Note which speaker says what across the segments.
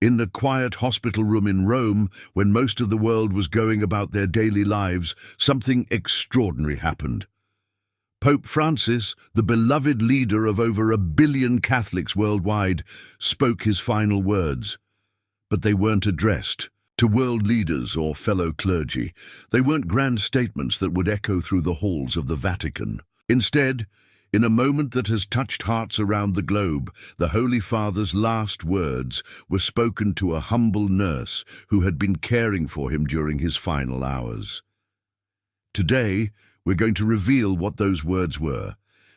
Speaker 1: In the quiet hospital room in Rome, when most of the world was going about their daily lives, something extraordinary happened. Pope Francis, the beloved leader of over 1 billion Catholics worldwide, spoke his final words. But they weren't addressed to world leaders or fellow clergy. They weren't grand statements that would echo through the halls of the Vatican. Instead, in a moment that has touched hearts around the globe, the Holy Father's last words were spoken to a humble nurse who had been caring for him during his final hours. Today, we're going to reveal what those words were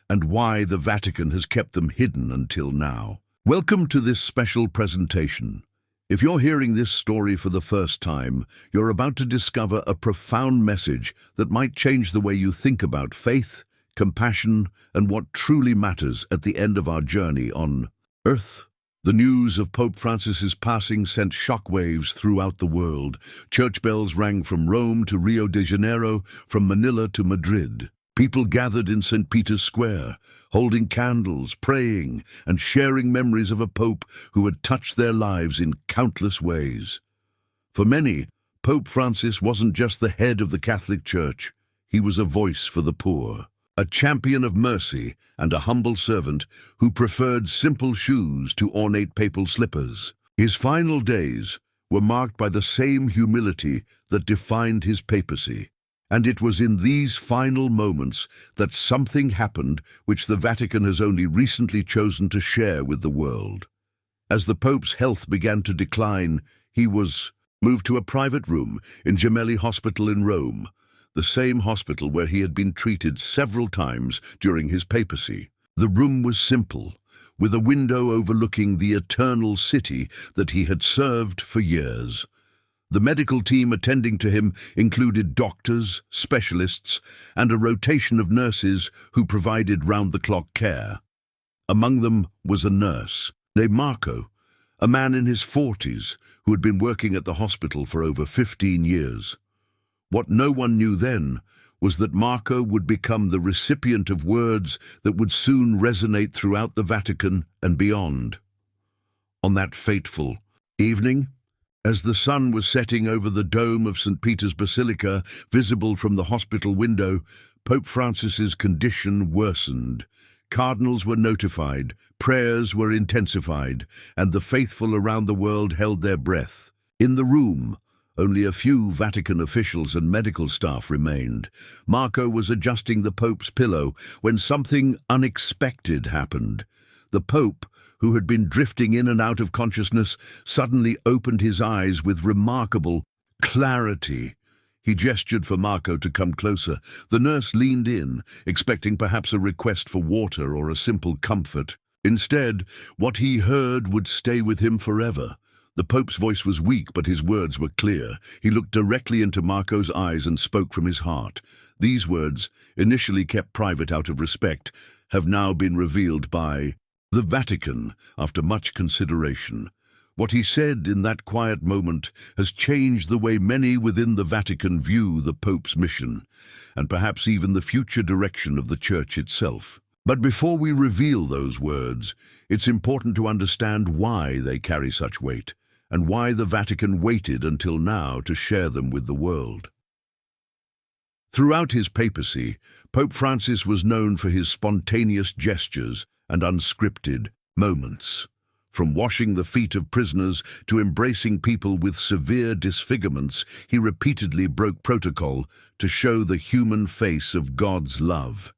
Speaker 1: and why the Vatican has kept them hidden until now. Welcome to this special presentation. If you're hearing this story for the first time, you're about to discover a profound message that might change the way you think about faith, compassion, and what truly matters at the end of our journey on Earth. The news of Pope Francis's passing sent shockwaves throughout the world. Church bells rang from Rome to Rio de Janeiro, from Manila to Madrid. People gathered in St. Peter's Square, holding candles, praying, and sharing memories of a pope who had touched their lives in countless ways. For many, Pope Francis wasn't just the head of the Catholic Church. He was a voice for the poor, a champion of mercy, and a humble servant who preferred simple shoes to ornate papal slippers. His final days were marked by the same humility that defined his papacy. And it was in these final moments that something happened which the Vatican has only recently chosen to share with the world. As the Pope's health began to decline, he was moved to a private room in Gemelli Hospital in Rome, the same hospital where he had been treated several times during his papacy. The room was simple, with a window overlooking the eternal city that he had served for years. The medical team attending to him included doctors, specialists, and a rotation of nurses who provided round-the-clock care. Among them was a nurse named Marco, a man in his 40s who had been working at the hospital for over 15 years. What no one knew then was that Marco would become the recipient of words that would soon resonate throughout the Vatican and beyond. On that fateful evening, as the sun was setting over the dome of St. Peter's Basilica, visible from the hospital window, Pope Francis's condition worsened. Cardinals were notified, prayers were intensified, and the faithful around the world held their breath. In the room, only a few Vatican officials and medical staff remained. Marco was adjusting the Pope's pillow when something unexpected happened. The Pope, who had been drifting in and out of consciousness, suddenly opened his eyes with remarkable clarity. He gestured for Marco to come closer. The nurse leaned in, expecting perhaps a request for water or a simple comfort. Instead, what he heard would stay with him forever. The Pope's voice was weak, but his words were clear. He looked directly into Marco's eyes and spoke from his heart. These words, initially kept private out of respect, have now been revealed by the Vatican after much consideration. What he said in that quiet moment has changed the way many within the Vatican view the Pope's mission, and perhaps even the future direction of the Church itself. But before we reveal those words, it's important to understand why they carry such weight, and why the Vatican waited until now to share them with the world. Throughout his papacy, Pope Francis was known for his spontaneous gestures and unscripted moments. From washing the feet of prisoners to embracing people with severe disfigurements, he repeatedly broke protocol to show the human face of God's love.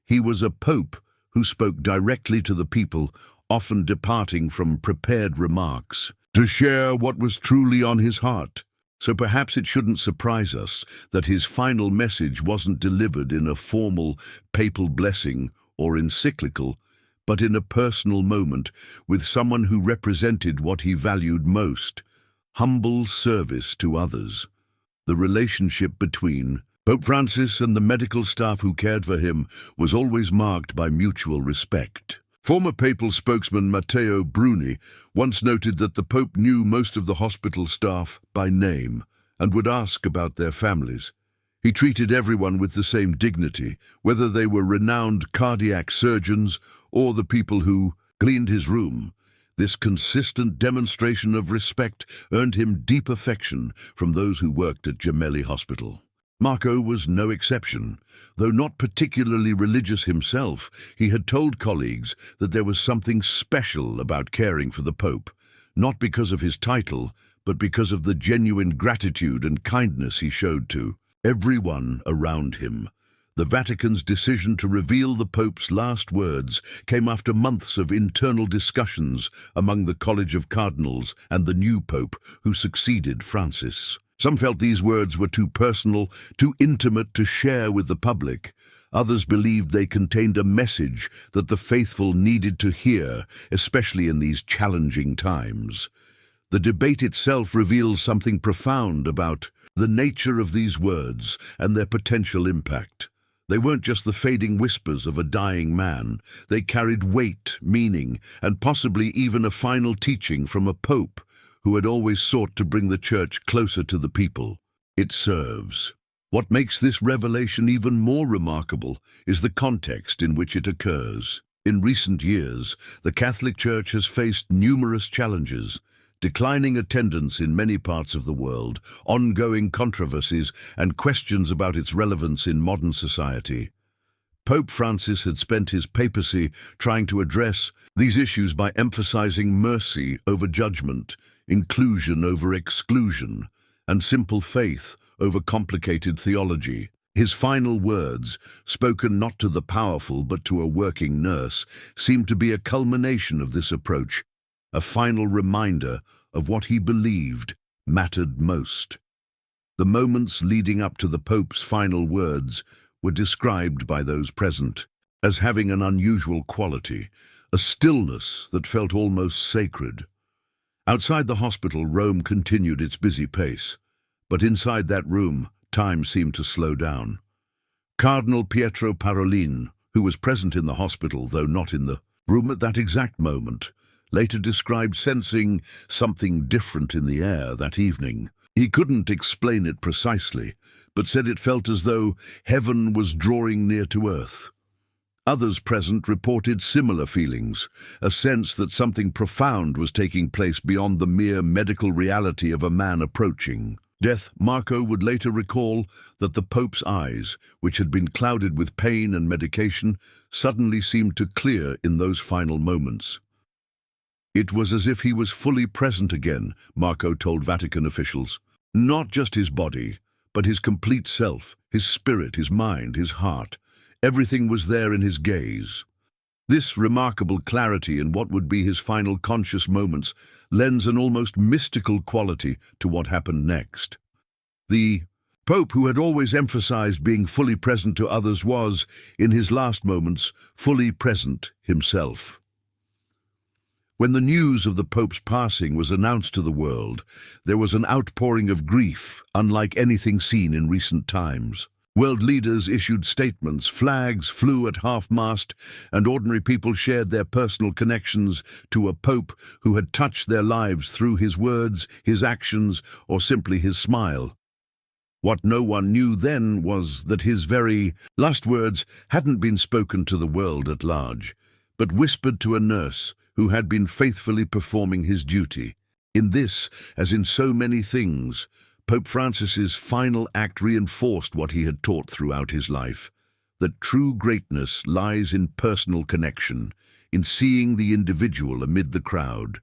Speaker 1: He was a pope who spoke directly to the people, often departing from prepared remarks, to share what was truly on his heart. So perhaps it shouldn't surprise us that his final message wasn't delivered in a formal papal blessing or encyclical, but in a personal moment with someone who represented what he valued most: humble service to others. The relationship between Pope Francis and the medical staff who cared for him was always marked by mutual respect. Former papal spokesman Matteo Bruni once noted that the Pope knew most of the hospital staff by name and would ask about their families. He treated everyone with the same dignity, whether they were renowned cardiac surgeons or the people who cleaned his room. This consistent demonstration of respect earned him deep affection from those who worked at Gemelli Hospital. Marco was no exception. Though not particularly religious himself, he had told colleagues that there was something special about caring for the Pope, not because of his title, but because of the genuine gratitude and kindness he showed to everyone around him. The Vatican's decision to reveal the Pope's last words came after months of internal discussions among the College of Cardinals and the new Pope who succeeded Francis. Some felt these words were too personal, too intimate to share with the public. Others believed they contained a message that the faithful needed to hear, especially in these challenging times. The debate itself reveals something profound about the nature of these words and their potential impact. They weren't just the fading whispers of a dying man. They carried weight, meaning, and possibly even a final teaching from a pope who had always sought to bring the church closer to the people. It serves. What makes this revelation even more remarkable is the context in which it occurs. In recent years, the Catholic Church has faced numerous challenges: declining attendance in many parts of the world, ongoing controversies, and questions about its relevance in modern society. Pope Francis had spent his papacy trying to address these issues by emphasizing mercy over judgment, inclusion over exclusion, and simple faith over complicated theology. His final words, spoken not to the powerful but to a working nurse, seemed to be a culmination of this approach, a final reminder of what he believed mattered most. The moments leading up to the Pope's final words were described by those present as having an unusual quality, a stillness that felt almost sacred. Outside the hospital, Rome continued its busy pace, but inside that room, time seemed to slow down. Cardinal Pietro Parolin, who was present in the hospital, though not in the room at that exact moment, later described sensing something different in the air that evening. He couldn't explain it precisely, but said it felt as though heaven was drawing near to earth. Others present reported similar feelings, a sense that something profound was taking place beyond the mere medical reality of a man approaching death. Marco would later recall that the Pope's eyes, which had been clouded with pain and medication, suddenly seemed to clear in those final moments. It was as if he was fully present again, Marco told Vatican officials. Not just his body, but his complete self, his spirit, his mind, his heart. Everything was there in his gaze. This remarkable clarity in what would be his final conscious moments lends an almost mystical quality to what happened next. The Pope, who had always emphasized being fully present to others, was, in his last moments, fully present himself. When the news of the Pope's passing was announced to the world, there was an outpouring of grief unlike anything seen in recent times. World leaders issued statements, flags flew at half-mast, and ordinary people shared their personal connections to a Pope who had touched their lives through his words, his actions, or simply his smile. What no one knew then was that his very last words hadn't been spoken to the world at large, but whispered to a nurse who had been faithfully performing his duty. In this, as in so many things, Pope Francis's final act reinforced what he had taught throughout his life, that true greatness lies in personal connection, in seeing the individual amid the crowd.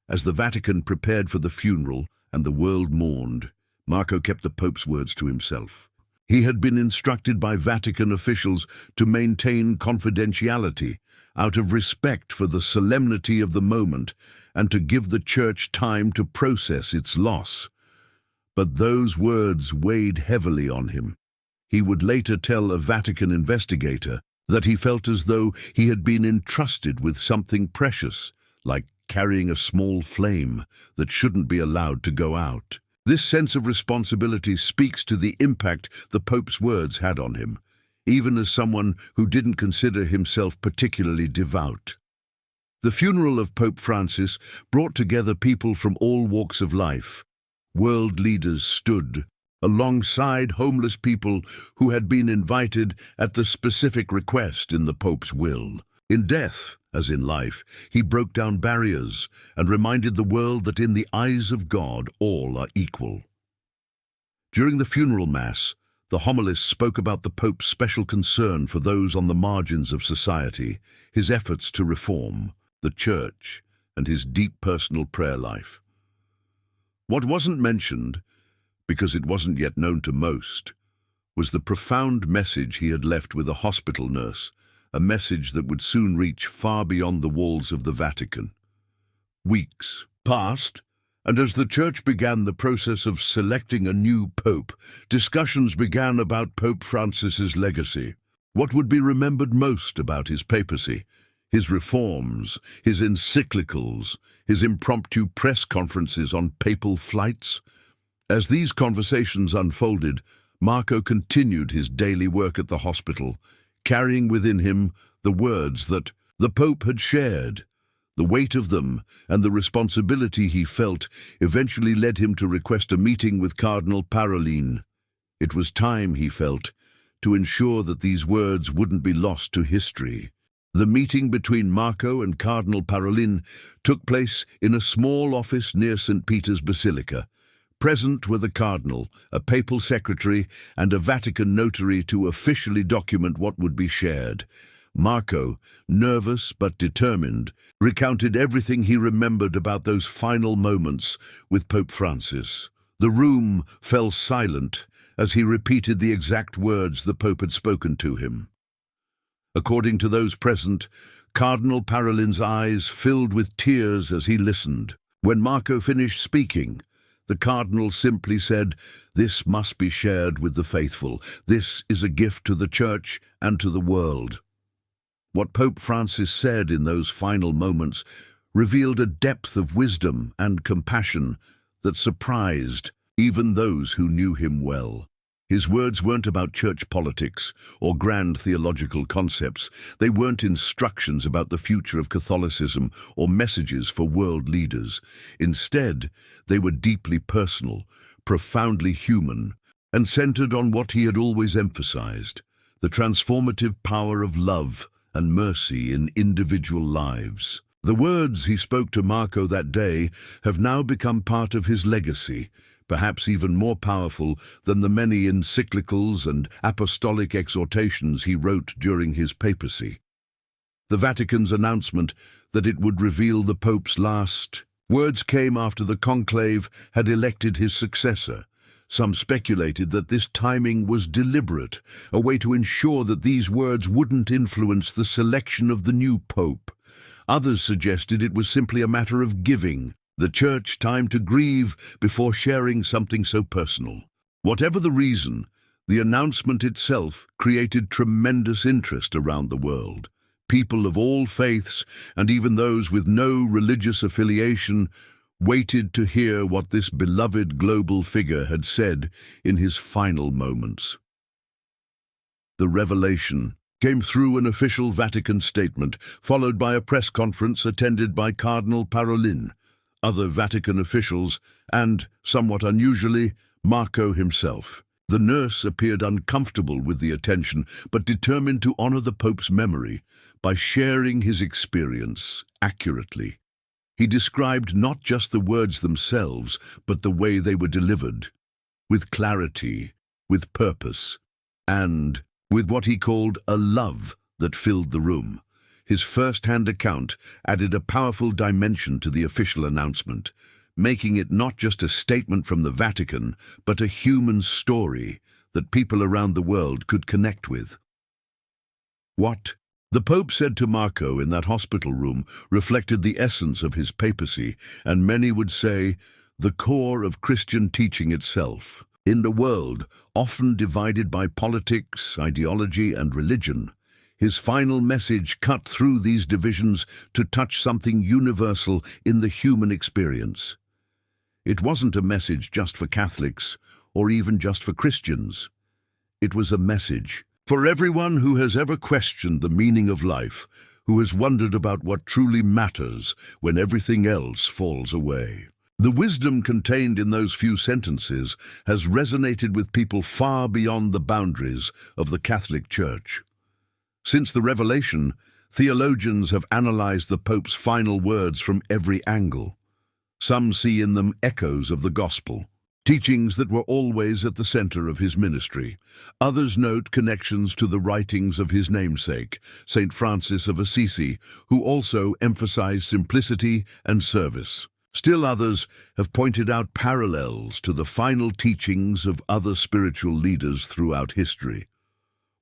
Speaker 1: As the Vatican prepared for the funeral and the world mourned, Marco kept the Pope's words to himself. He had been instructed by Vatican officials to maintain confidentiality out of respect for the solemnity of the moment and to give the Church time to process its loss. But those words weighed heavily on him. He would later tell a Vatican investigator that he felt as though he had been entrusted with something precious, like carrying a small flame that shouldn't be allowed to go out. This sense of responsibility speaks to the impact the Pope's words had on him, even as someone who didn't consider himself particularly devout. The funeral of Pope Francis brought together people from all walks of life. World leaders stood alongside homeless people who had been invited at the specific request in the Pope's will. In death, as in life, he broke down barriers and reminded the world that in the eyes of God all are equal. During the funeral mass, the homilist spoke about the Pope's special concern for those on the margins of society, his efforts to reform the Church, and his deep personal prayer life. What wasn't mentioned, because it wasn't yet known to most, was the profound message he had left with a hospital nurse, a message that would soon reach far beyond the walls of the Vatican. Weeks passed, and as the Church began the process of selecting a new pope, discussions began about Pope Francis's legacy. What would be remembered most about his papacy? His reforms, his encyclicals, his impromptu press conferences on papal flights? As these conversations unfolded, Marco continued his daily work at the hospital, carrying within him the words that the Pope had shared. The weight of them and the responsibility he felt eventually led him to request a meeting with Cardinal Parolin. It was time, he felt, to ensure that these words wouldn't be lost to history. The meeting between Marco and Cardinal Parolin took place in a small office near St. Peter's Basilica. Present were the Cardinal, a papal secretary, and a Vatican notary to officially document what would be shared. Marco, nervous but determined, recounted everything he remembered about those final moments with Pope Francis. The room fell silent as he repeated the exact words the Pope had spoken to him. According to those present, Cardinal Parolin's eyes filled with tears as he listened. When Marco finished speaking, the Cardinal simply said, "This must be shared with the faithful. This is a gift to the Church and to the world." What Pope Francis said in those final moments revealed a depth of wisdom and compassion that surprised even those who knew him well. His words weren't about church politics or grand theological concepts. They weren't instructions about the future of Catholicism or messages for world leaders. Instead, they were deeply personal, profoundly human, and centered on what he had always emphasized: the transformative power of love and mercy in individual lives. The words he spoke to Marco that day have now become part of his legacy, perhaps even more powerful than the many encyclicals and apostolic exhortations he wrote during his papacy. The Vatican's announcement that it would reveal the Pope's last words came after the conclave had elected his successor. Some speculated that this timing was deliberate, a way to ensure that these words wouldn't influence the selection of the new pope. Others suggested it was simply a matter of giving the Church time to grieve before sharing something so personal. Whatever the reason, the announcement itself created tremendous interest around the world. People of all faiths, and even those with no religious affiliation, waited to hear what this beloved global figure had said in his final moments. The revelation came through an official Vatican statement, followed by a press conference attended by Cardinal Parolin, other Vatican officials, and, somewhat unusually, Marco himself. The nurse appeared uncomfortable with the attention, but determined to honor the Pope's memory by sharing his experience accurately. He described not just the words themselves, but the way they were delivered, with clarity, with purpose, and with what he called a love that filled the room. His first-hand account added a powerful dimension to the official announcement, making it not just a statement from the Vatican, but a human story that people around the world could connect with. What the Pope said to Marco in that hospital room reflected the essence of his papacy, and many would say the core of Christian teaching itself. In a world often divided by politics, ideology, and religion, his final message cut through these divisions to touch something universal in the human experience. It wasn't a message just for Catholics or even just for Christians. It was a message for everyone who has ever questioned the meaning of life, who has wondered about what truly matters when everything else falls away. The wisdom contained in those few sentences has resonated with people far beyond the boundaries of the Catholic Church. Since the revelation, Theologians have analyzed the Pope's final words from every angle. Some see in them echoes of the Gospel, teachings that were always at the center of his ministry. Others note connections to the writings of his namesake, St. Francis of Assisi, who also emphasized simplicity and service. Still others have pointed out parallels to the final teachings of other spiritual leaders throughout history.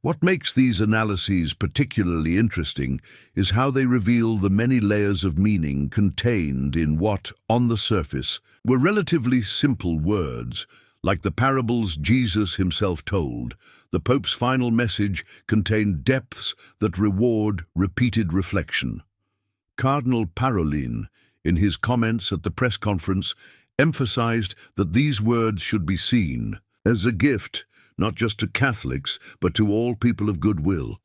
Speaker 1: What makes these analyses particularly interesting is how they reveal the many layers of meaning contained in what, on the surface, were relatively simple words. Like the parables Jesus himself told, the Pope's final message contained depths that reward repeated reflection. Cardinal Parolin, in his comments at the press conference, emphasized that these words should be seen as a gift, not just to Catholics, but to all people of goodwill.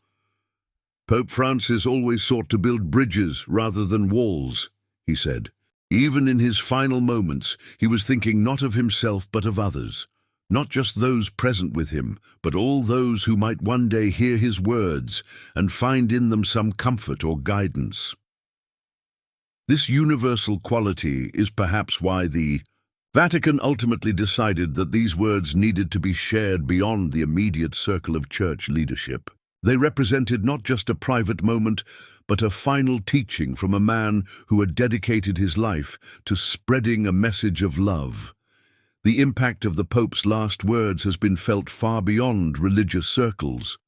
Speaker 1: Pope Francis always sought to build bridges rather than walls, he said. Even in his final moments, he was thinking not of himself but of others, not just those present with him, but all those who might one day hear his words and find in them some comfort or guidance. This universal quality is perhaps why the Vatican ultimately decided that these words needed to be shared beyond the immediate circle of church leadership. They represented not just a private moment, but a final teaching from a man who had dedicated his life to spreading a message of love. The impact of the Pope's last words has been felt far beyond religious circles.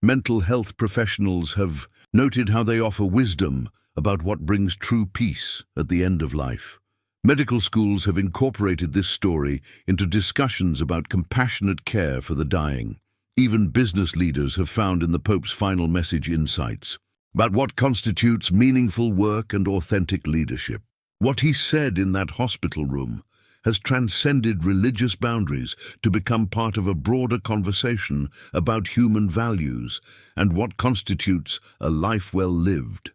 Speaker 1: Mental health professionals have noted how they offer wisdom about what brings true peace at the end of life. Medical schools have incorporated this story into discussions about compassionate care for the dying. Even business leaders have found in the Pope's final message insights about what constitutes meaningful work and authentic leadership. What he said in that hospital room has transcended religious boundaries to become part of a broader conversation about human values and what constitutes a life well lived.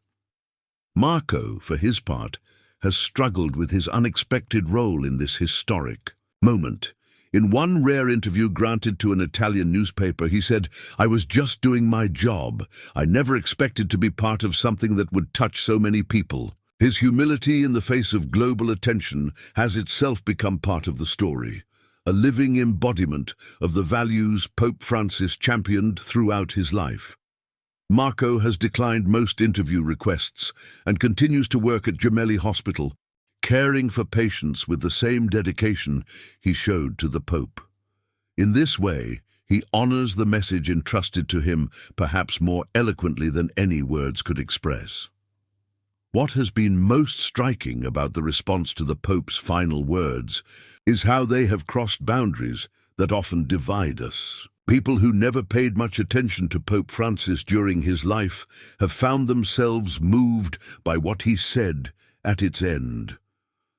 Speaker 1: Marco, for his part, has struggled with his unexpected role in this historic moment. In one rare interview granted to an Italian newspaper, he said, "I was just doing my job. I never expected to be part of something that would touch so many people." His humility in the face of global attention has itself become part of the story, a living embodiment of the values Pope Francis championed throughout his life. Marco has declined most interview requests and continues to work at Gemelli Hospital, caring for patients with the same dedication he showed to the Pope. In this way, he honors the message entrusted to him perhaps more eloquently than any words could express. What has been most striking about the response to the Pope's final words is how they have crossed boundaries that often divide us. People who never paid much attention to Pope Francis during his life have found themselves moved by what he said at its end.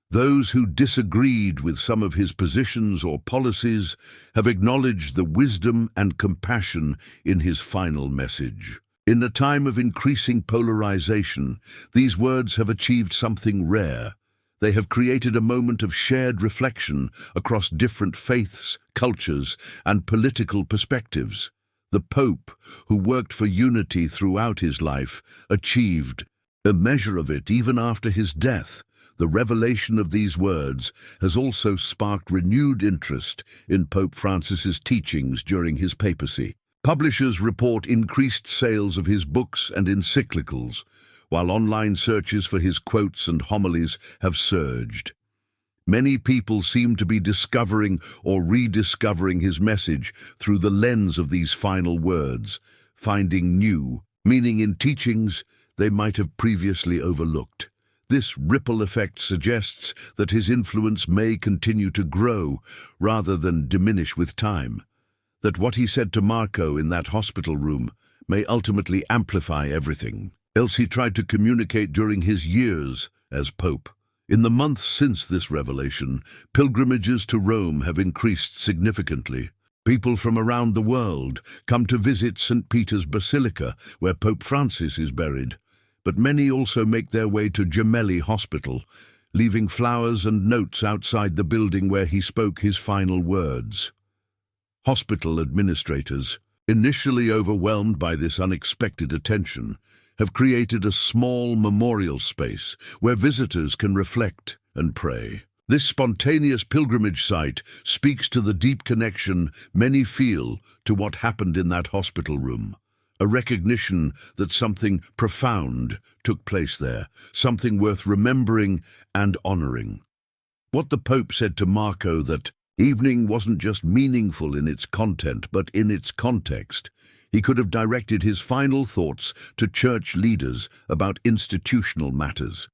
Speaker 1: Those who disagreed with some of his positions or policies have acknowledged the wisdom and compassion in his final message. In a time of increasing polarization, these words have achieved something rare. They have created a moment of shared reflection across different faiths, cultures, and political perspectives. The Pope, who worked for unity throughout his life, achieved a measure of it even after his death. The revelation of these words has also sparked renewed interest in Pope Francis's teachings during his papacy. Publishers report increased sales of his books and encyclicals, while online searches for his quotes and homilies have surged. Many people seem to be discovering or rediscovering his message through the lens of these final words, finding new meaning in teachings they might have previously overlooked. This ripple effect suggests that his influence may continue to grow rather than diminish with time, that what he said to Marco in that hospital room may ultimately amplify everything else he tried to communicate during his years as Pope. In the months since this revelation, pilgrimages to Rome have increased significantly. People from around the world come to visit St. Peter's Basilica, where Pope Francis is buried, but many also make their way to Gemelli Hospital, leaving flowers and notes outside the building where he spoke his final words. Hospital administrators, initially overwhelmed by this unexpected attention, have created a small memorial space where visitors can reflect and pray. This spontaneous pilgrimage site speaks to the deep connection many feel to what happened in that hospital room. A recognition that something profound took place there, something worth remembering and honoring. What the Pope said to Marco, that evening wasn't just meaningful in its content, but in its context. He could have directed his final thoughts to church leaders about institutional matters.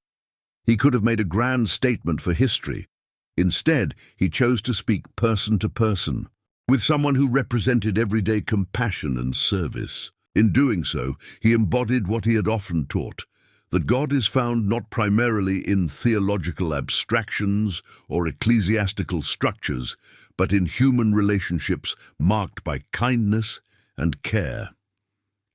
Speaker 1: He could have made a grand statement for history. Instead, he chose to speak person to person, with someone who represented everyday compassion and service. In doing so, he embodied what he had often taught, that God is found not primarily in theological abstractions or ecclesiastical structures, but in human relationships marked by kindness and care.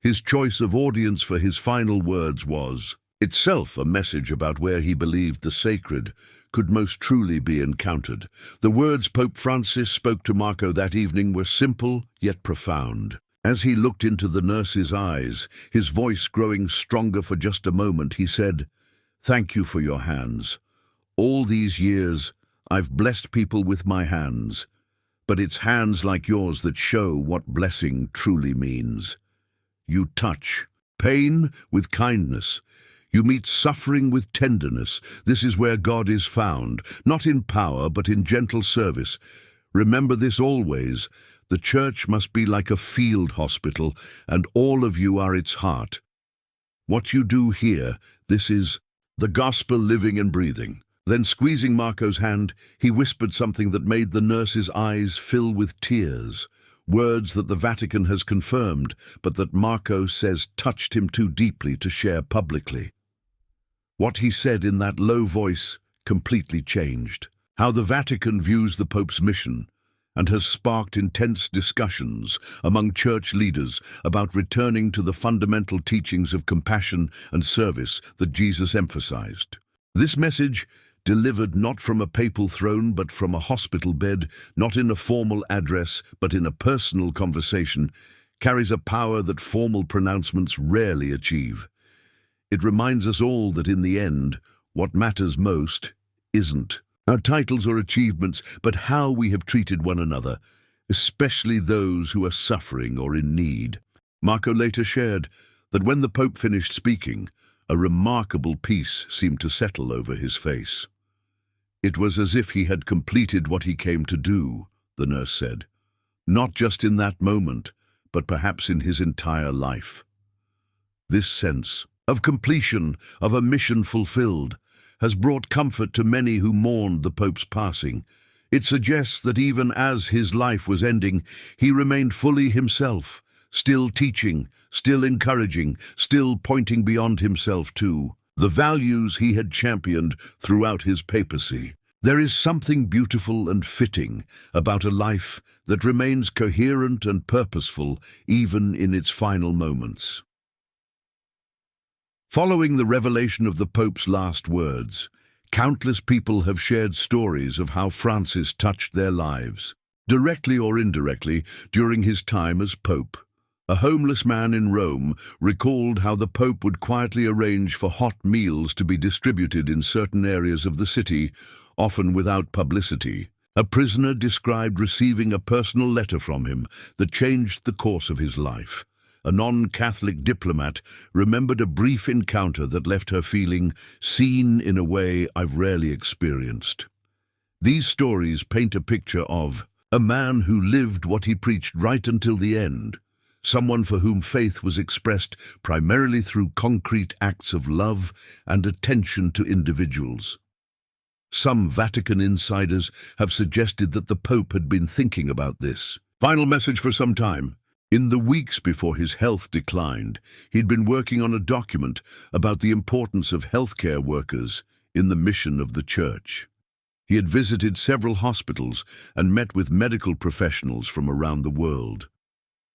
Speaker 1: His choice of audience for his final words was itself a message about where he believed the sacred could most truly be encountered. The words Pope Francis spoke to Marco that evening were simple yet profound. As he looked into the nurse's eyes, his voice growing stronger for just a moment, he said, "Thank you for your hands. All these years, I've blessed people with my hands, but it's hands like yours that show what blessing truly means. You touch pain with kindness. You meet suffering with tenderness. This is where God is found, not in power, but in gentle service. Remember this always. The church must be like a field hospital, and all of you are its heart. What you do here, this is the gospel living and breathing." Then, squeezing Marco's hand, he whispered something that made the nurse's eyes fill with tears. Words that the Vatican has confirmed, but that Marco says touched him too deeply to share publicly. What he said in that low voice completely changed how the Vatican views the Pope's mission, and has sparked intense discussions among church leaders about returning to the fundamental teachings of compassion and service that Jesus emphasized. This message, delivered not from a papal throne but from a hospital bed, not in a formal address but in a personal conversation, carries a power that formal pronouncements rarely achieve. It reminds us all that in the end, what matters most isn't our titles or achievements, but how we have treated one another, especially those who are suffering or in need. Marco later shared that when the Pope finished speaking, a remarkable peace seemed to settle over his face. It was as if he had completed what he came to do, the nurse said, not just in that moment, but perhaps in his entire life. This sense of completion, of a mission fulfilled, has brought comfort to many who mourned the Pope's passing. It suggests that even as his life was ending, he remained fully himself, still teaching, still encouraging, still pointing beyond himself to the values he had championed throughout his papacy. There is something beautiful and fitting about a life that remains coherent and purposeful even in its final moments. Following the revelation of the Pope's last words, countless people have shared stories of how Francis touched their lives, directly or indirectly, during his time as Pope. A homeless man in Rome recalled how the Pope would quietly arrange for hot meals to be distributed in certain areas of the city, often without publicity. A prisoner described receiving a personal letter from him that changed the course of his life. A non-Catholic diplomat remembered a brief encounter that left her feeling seen in a way I've rarely experienced. These stories paint a picture of a man who lived what he preached right until the end, someone for whom faith was expressed primarily through concrete acts of love and attention to individuals. Some Vatican insiders have suggested that the Pope had been thinking about this. Final message for some time. In the weeks before his health declined, he'd been working on a document about the importance of healthcare workers in the mission of the Church. He had visited several hospitals and met with medical professionals from around the world.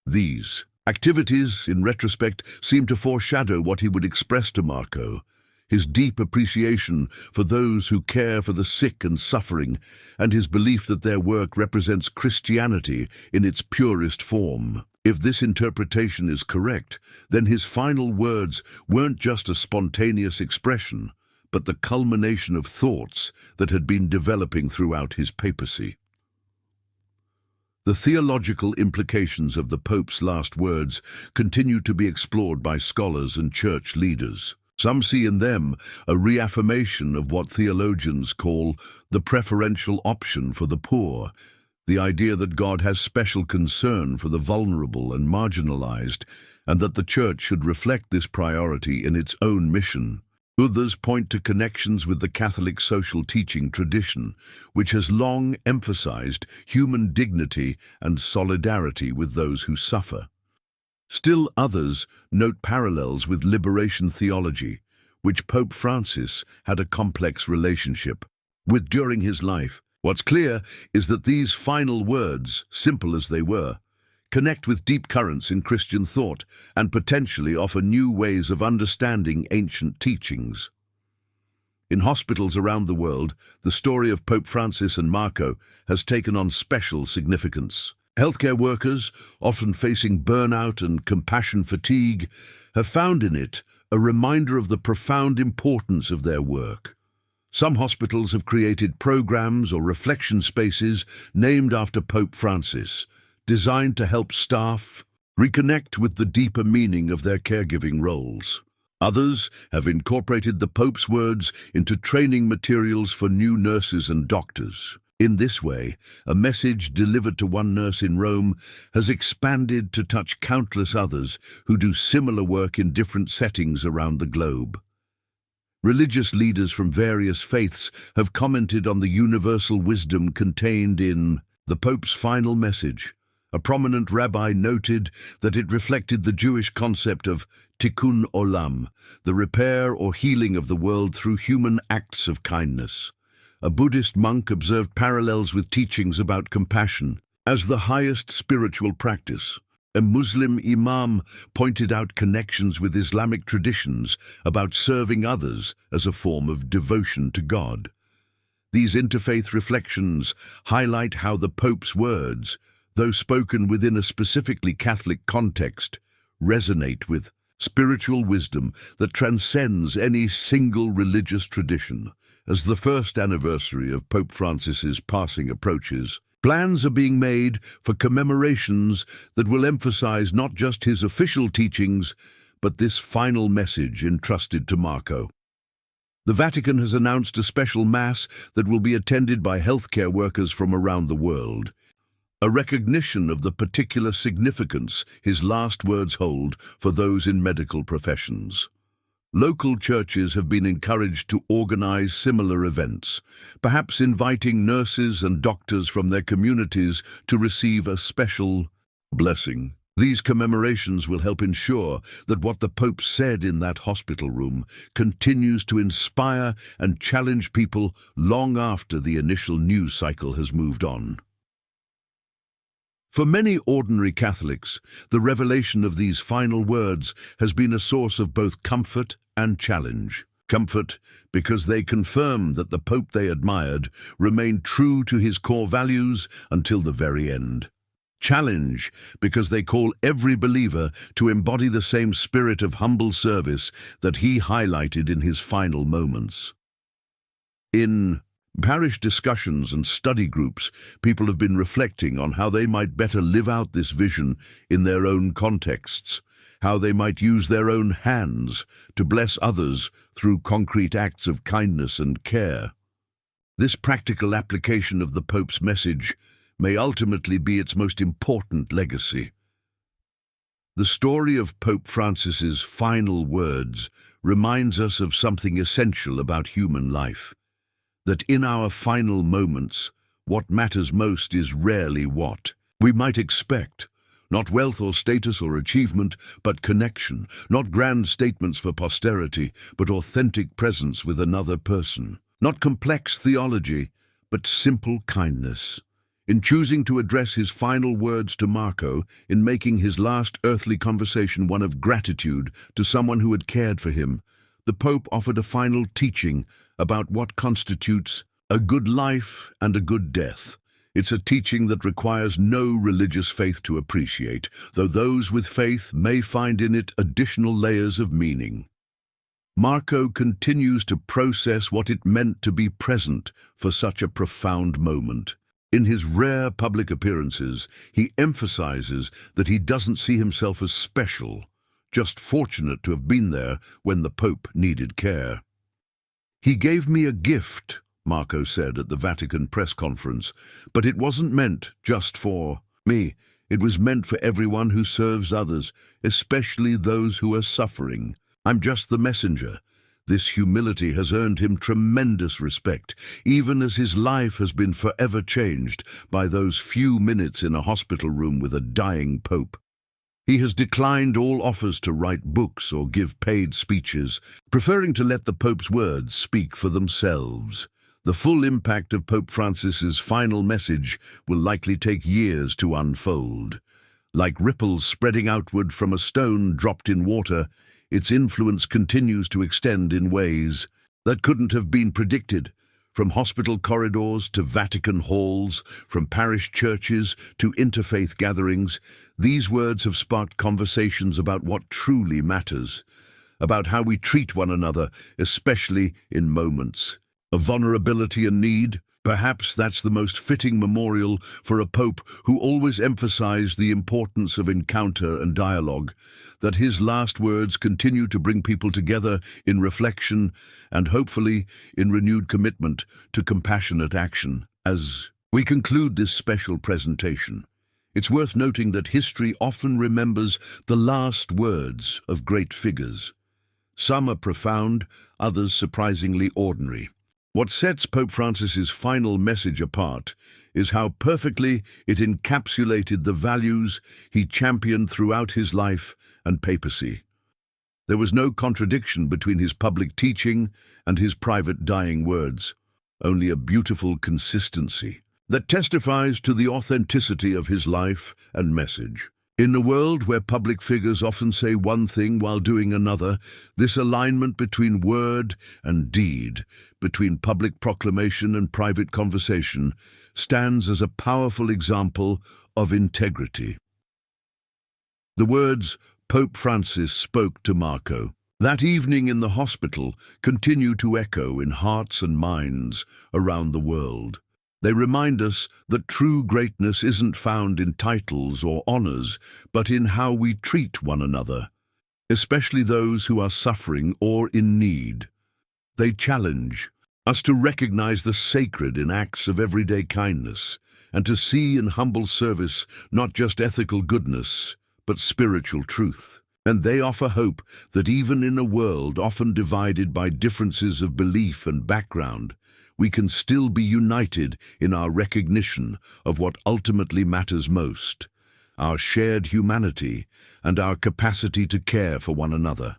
Speaker 1: These activities, in retrospect, seemed to foreshadow what he would express to Marco, his deep appreciation for those who care for the sick and suffering, and his belief that their work represents Christianity in its purest form. If this interpretation is correct, then his final words weren't just a spontaneous expression, but the culmination of thoughts that had been developing throughout his papacy. The theological implications of the Pope's last words continue to be explored by scholars and church leaders. Some see in them a reaffirmation of what theologians call the preferential option for the poor, the idea that God has special concern for the vulnerable and marginalized, and that the Church should reflect this priority in its own mission. Others point to connections with the Catholic social teaching tradition, which has long emphasized human dignity and solidarity with those who suffer. Still others note parallels with liberation theology, which Pope Francis had a complex relationship with during his life. What's clear is that these final words, simple as they were, connect with deep currents in Christian thought and potentially offer new ways of understanding ancient teachings. In hospitals around the world, the story of Pope Francis and Marco has taken on special significance. Healthcare workers, often facing burnout and compassion fatigue, have found in it a reminder of the profound importance of their work. Some hospitals have created programs or reflection spaces named after Pope Francis, designed to help staff reconnect with the deeper meaning of their caregiving roles. Others have incorporated the Pope's words into training materials for new nurses and doctors. In this way, a message delivered to one nurse in Rome has expanded to touch countless others who do similar work in different settings around the globe. Religious leaders from various faiths have commented on the universal wisdom contained in the Pope's final message. A prominent rabbi noted that it reflected the Jewish concept of tikkun olam, the repair or healing of the world through human acts of kindness. A Buddhist monk observed parallels with teachings about compassion as the highest spiritual practice. A Muslim imam pointed out connections with Islamic traditions about serving others as a form of devotion to God. These interfaith reflections highlight how the Pope's words, though spoken within a specifically Catholic context, resonate with spiritual wisdom that transcends any single religious tradition. As the first anniversary of Pope Francis's passing approaches, plans are being made for commemorations that will emphasize not just his official teachings, but this final message entrusted to Marco. The Vatican has announced a special Mass that will be attended by healthcare workers from around the world, a recognition of the particular significance his last words hold for those in medical professions. Local churches have been encouraged to organize similar events, perhaps inviting nurses and doctors from their communities to receive a special blessing. These commemorations will help ensure that what the Pope said in that hospital room continues to inspire and challenge people long after the initial news cycle has moved on. For many ordinary Catholics, the revelation of these final words has been a source of both comfort and challenge. Comfort because they confirm that the Pope they admired remained true to his core values until the very end. Challenge because they call every believer to embody the same spirit of humble service that he highlighted in his final moments. In parish discussions and study groups, people have been reflecting on how they might better live out this vision in their own contexts, how they might use their own hands to bless others through concrete acts of kindness and care. This practical application of the Pope's message may ultimately be its most important legacy. The story of Pope Francis's final words reminds us of something essential about human life, that in our final moments, what matters most is rarely what we might expect. Not wealth or status or achievement, but connection. Not grand statements for posterity, but authentic presence with another person. Not complex theology, but simple kindness. In choosing to address his final words to Marco, in making his last earthly conversation one of gratitude to someone who had cared for him, the Pope offered a final teaching about what constitutes a good life and a good death, It's a teaching that requires no religious faith to appreciate, though those with faith may find in it additional layers of meaning. Marco continues to process what it meant to be present for such a profound moment. In his rare public appearances, he emphasizes that he doesn't see himself as special, just fortunate to have been there when the Pope needed care. "He gave me a gift," Marco said at the Vatican press conference, "but it wasn't meant just for me. It was meant for everyone who serves others, especially those who are suffering. I'm just the messenger." This humility has earned him tremendous respect, even as his life has been forever changed by those few minutes in a hospital room with a dying Pope. He has declined all offers to write books or give paid speeches, preferring to let the Pope's words speak for themselves. The full impact of Pope Francis's final message will likely take years to unfold. Like ripples spreading outward from a stone dropped in water, its influence continues to extend in ways that couldn't have been predicted. From hospital corridors to Vatican halls, from parish churches to interfaith gatherings, these words have sparked conversations about what truly matters, about how we treat one another, especially in moments of vulnerability and need. Perhaps that's the most fitting memorial for a pope who always emphasized the importance of encounter and dialogue, that his last words continue to bring people together in reflection and hopefully in renewed commitment to compassionate action. As we conclude this special presentation, it's worth noting that history often remembers the last words of great figures. Some are profound, others surprisingly ordinary. What sets Pope Francis's final message apart is how perfectly it encapsulated the values he championed throughout his life and papacy. There was no contradiction between his public teaching and his private dying words, only a beautiful consistency that testifies to the authenticity of his life and message. In a world where public figures often say one thing while doing another, this alignment between word and deed, between public proclamation and private conversation, stands as a powerful example of integrity. The words Pope Francis spoke to Marco that evening in the hospital continue to echo in hearts and minds around the world. They remind us that true greatness isn't found in titles or honors, but in how we treat one another, especially those who are suffering or in need. They challenge us to recognize the sacred in acts of everyday kindness, and to see in humble service not just ethical goodness, but spiritual truth. And they offer hope that even in a world often divided by differences of belief and background, we can still be united in our recognition of what ultimately matters most, our shared humanity and our capacity to care for one another.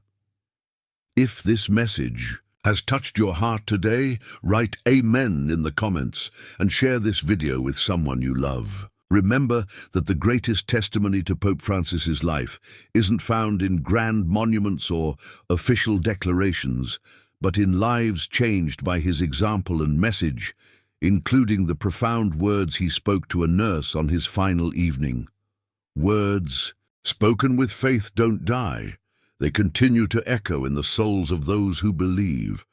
Speaker 1: If this message has touched your heart today, write Amen in the comments and share this video with someone you love. Remember that the greatest testimony to Pope Francis's life isn't found in grand monuments or official declarations, but in lives changed by his example and message, including the profound words he spoke to a nurse on his final evening. Words spoken with faith don't die. They continue to echo in the souls of those who believe.